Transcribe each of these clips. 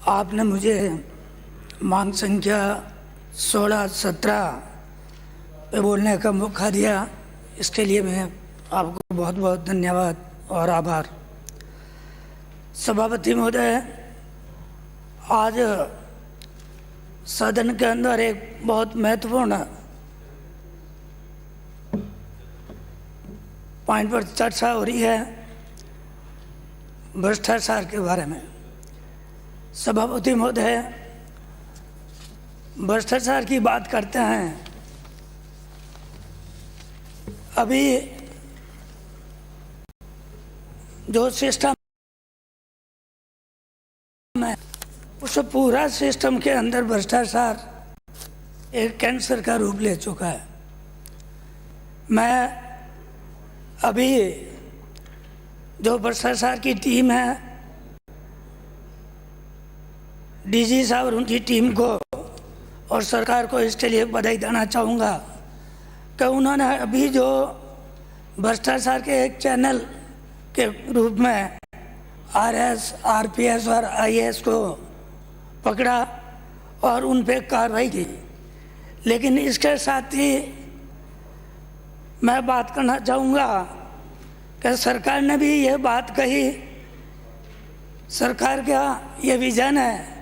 आपने मुझे मांग संख्या 16-17 पे बोलने का मौका दिया, इसके लिए मैं आपको बहुत बहुत धन्यवाद और आभार। सभापति महोदय, आज सदन के अंदर एक बहुत महत्वपूर्ण पॉइंट पर चर्चा हो रही है, भ्रष्टाचार के बारे में। सभापति महोदय, भ्रष्टाचार की बात करते हैं। अभी जो सिस्टम है उस पूरा सिस्टम के अंदर भ्रष्टाचार एक कैंसर का रूप ले चुका है। मैं अभी जो भ्रष्टाचार की टीम है, डीजी साहब और उनकी टीम को और सरकार को इसके लिए बधाई देना चाहूँगा कि उन्होंने अभी जो भ्रष्टाचार के एक चैनल के रूप में आरएस, आरपीएस और आईएएस को पकड़ा और उन पे कार्रवाई की। लेकिन इसके साथ ही मैं बात करना चाहूँगा कि सरकार ने भी ये बात कही, सरकार का ये विजन है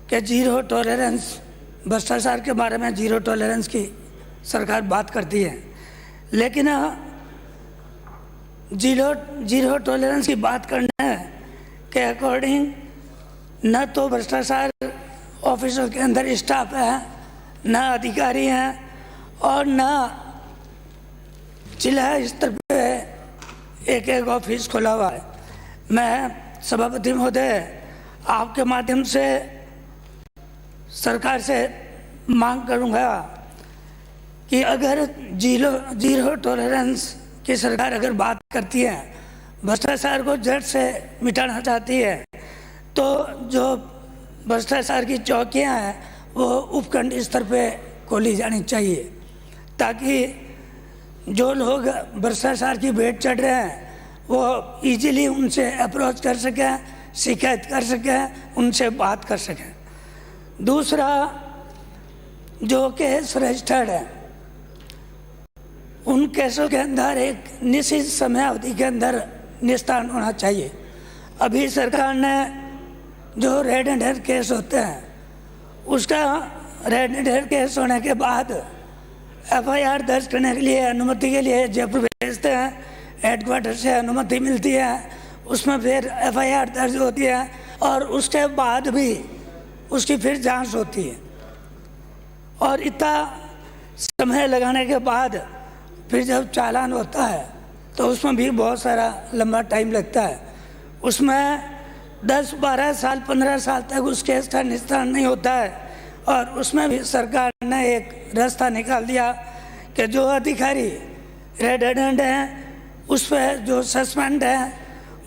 कि जीरो टॉलरेंस, भ्रष्टाचार के बारे में जीरो टॉलरेंस की सरकार बात करती है। लेकिन जीरो टॉलरेंस की बात करने के अकॉर्डिंग न तो भ्रष्टाचार ऑफिसों के अंदर स्टाफ है, न अधिकारी हैं और न जिला स्तर पे एक ऑफिस खुला हुआ है। मैं सभापति महोदय आपके माध्यम से सरकार से मांग करूंगा कि अगर जीरो टॉलरेंस की सरकार अगर बात करती है, भ्रष्टाचार को जड़ से मिटाना चाहती है, तो जो भ्रष्टाचार की चौकियां हैं वो उपखंड स्तर पे खोली जानी चाहिए, ताकि जो लोग भ्रष्टाचार की भेंट चढ़ रहे हैं वो इजीली उनसे अप्रोच कर सकें, शिकायत कर सकें, उनसे बात कर सकें। दूसरा, जो केस रजिस्टर्ड है उन केसों के अंदर एक निश्चित समय अवधि के अंदर निस्तारण होना चाहिए। अभी सरकार ने जो रेड एंड हेड केस होते हैं उसका रेड एंड हेड केस होने के बाद एफआईआर दर्ज करने के लिए अनुमति के लिए जयपुर भेजते हैं, हेडक्वार्टर से अनुमति मिलती है, उसमें फिर एफआईआर दर्ज होती है और उसके बाद भी उसकी फिर जांच होती है। और इतना समय लगाने के बाद फिर जब चालान होता है तो उसमें भी बहुत सारा लंबा टाइम लगता है। उसमें 10-12 साल 15 साल तक उस केस का निस्तारण नहीं होता है। और उसमें भी सरकार ने एक रास्ता निकाल दिया कि जो अधिकारी रेड हैं उस पर जो सस्पेंड है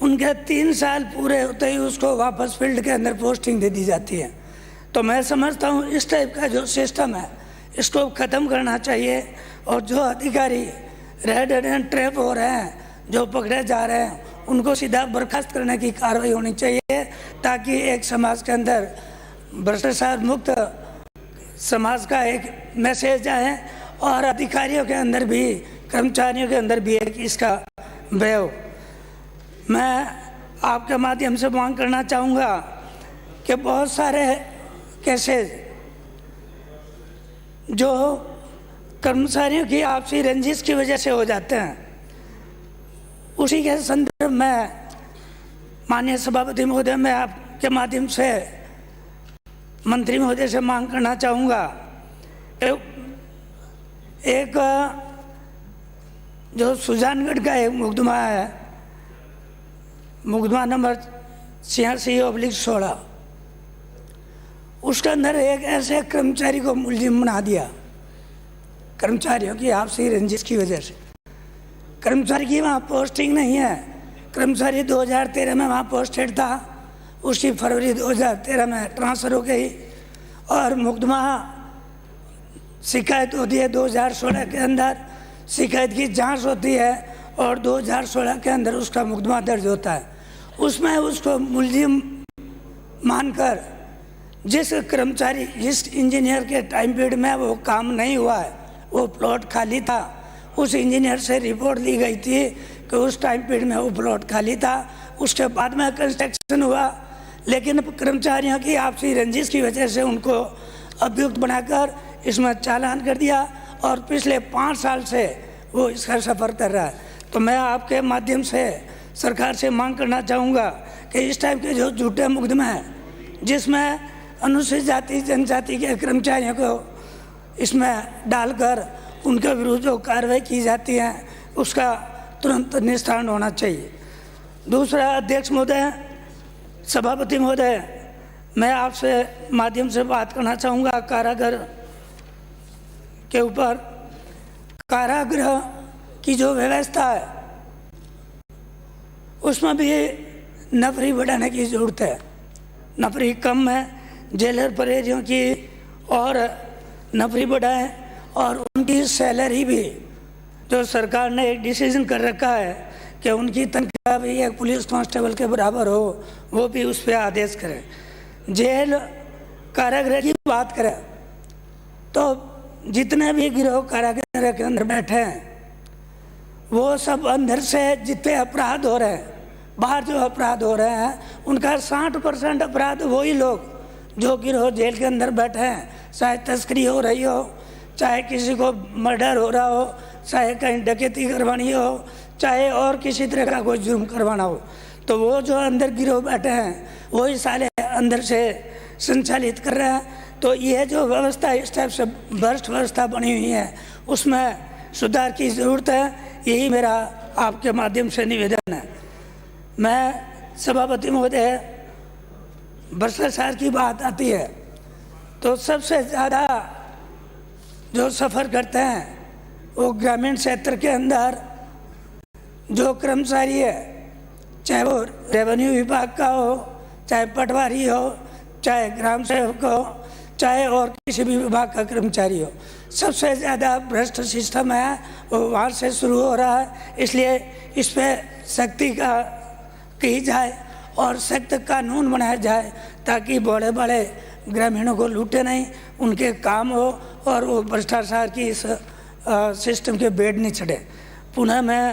उनके 3 साल पूरे होते ही उसको वापस फील्ड के अंदर पोस्टिंग दे दी जाती है। तो मैं समझता हूँ इस टाइप का जो सिस्टम है इसको ख़त्म करना चाहिए और जो अधिकारी रेड एंड ट्रैप हो रहे हैं, जो पकड़े जा रहे हैं, उनको सीधा बर्खास्त करने की कार्रवाई होनी चाहिए, ताकि एक समाज के अंदर भ्रष्टाचार मुक्त समाज का एक मैसेज आए और अधिकारियों के अंदर भी, कर्मचारियों के अंदर भी एक इसका भय हो। मैं आपके माध्यम से मांग करना चाहूँगा कि बहुत सारे केसेस जो कर्मचारियों की आपसी रंजिश की वजह से हो जाते हैं, उसी के संदर्भ में माननीय सभापति महोदय, मैं आपके माध्यम से मंत्री महोदय से मांग करना चाहूँगा। एक जो सुजानगढ़ का एक मुकदमा है, मुकदमा नंबर 86/16, उसके अंदर एक ऐसे कर्मचारी को मुलजिम बना दिया, कर्मचारियों की आपसी रंजिश की वजह से। कर्मचारी की वहाँ पोस्टिंग नहीं है, कर्मचारी 2013 में वहाँ पोस्टेड था, उसकी फरवरी 2013 में ट्रांसफ़र हो गई और मुकदमा शिकायत होती है 2016 के अंदर, शिकायत की जांच होती है और 2016 के अंदर उसका मुकदमा दर्ज होता है। उसमें उसको मुलजिम मानकर जिस कर्मचारी जिस इंजीनियर के टाइम पीरियड में वो काम नहीं हुआ है, वो प्लॉट खाली था, उस इंजीनियर से रिपोर्ट ली गई थी कि उस टाइम पीरियड में वो प्लॉट खाली था, उसके बाद में कंस्ट्रक्शन हुआ, लेकिन कर्मचारियों की आपसी रंजिश की वजह से उनको अभियुक्त बनाकर इसमें चालान कर दिया और पिछले 5 साल से वो इसका सफ़र कर रहा है। तो मैं आपके माध्यम से सरकार से मांग करना चाहूँगा कि इस टाइप के जो झूठे मुकदमे हैं जिसमें अनुसूचित जाति जनजाति के कर्मचारियों को इसमें डालकर उनके विरुद्ध जो कार्रवाई की जाती है उसका तुरंत निस्तारण होना चाहिए। दूसरा, अध्यक्ष महोदय, सभापति महोदय, मैं आपसे माध्यम से बात करना चाहूँगा कारागार के ऊपर। कारागृह की जो व्यवस्था है उसमें भी नफरी बढ़ाने की ज़रूरत है। नफरी कम है, जेलर परहेजियों की और नफरी बढ़ाएं और उनकी सैलरी भी जो सरकार ने एक डिसीजन कर रखा है कि उनकी तनख्वाह भी एक पुलिस कांस्टेबल के बराबर हो, वो भी उस पर आदेश करें। जेल कारागृह की बात करें तो जितने भी गिरोह कारागृह के अंदर बैठे हैं वो सब अंदर से जितने अपराध हो रहे हैं, बाहर जो अपराध हो रहे हैं उनका 60% अपराध वही लोग जो गिरोह जेल के अंदर बैठे हैं, चाहे तस्करी हो रही हो, चाहे किसी को मर्डर हो रहा हो, चाहे कहीं डकैती करवानी हो, चाहे और किसी तरह का कोई जुर्म करवाना हो, तो वो जो अंदर गिरोह बैठे हैं वही साले अंदर से संचालित कर रहे हैं। तो ये जो व्यवस्था इस टाइप से भ्रष्ट व्यवस्था बनी हुई है उसमें सुधार की ज़रूरत है। यही मेरा आपके माध्यम से निवेदन है। मैं सभापति महोदय, भ्रष्टाचार की बात आती है तो सबसे ज़्यादा जो सफ़र करते हैं वो ग्रामीण क्षेत्र के अंदर जो कर्मचारी है, चाहे वो रेवेन्यू विभाग का हो, चाहे पटवारी हो, चाहे ग्राम सेवक हो, चाहे और किसी भी विभाग का कर्मचारी हो, सबसे ज़्यादा भ्रष्ट सिस्टम है वो वहाँ से शुरू हो रहा है। इसलिए इस पर सख्ती की जाए और सख्त कानून बनाया जाए ताकि बड़े बड़े ग्रामीणों को लूटे नहीं, उनके काम हो और वो भ्रष्टाचार की इस सिस्टम के बेड़ नहीं चढ़े। पुनः मैं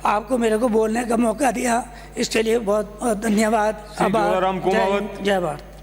आपको मेरे को बोलने का मौका दिया, इसके लिए बहुत बहुत धन्यवाद। आभार। जय भारत।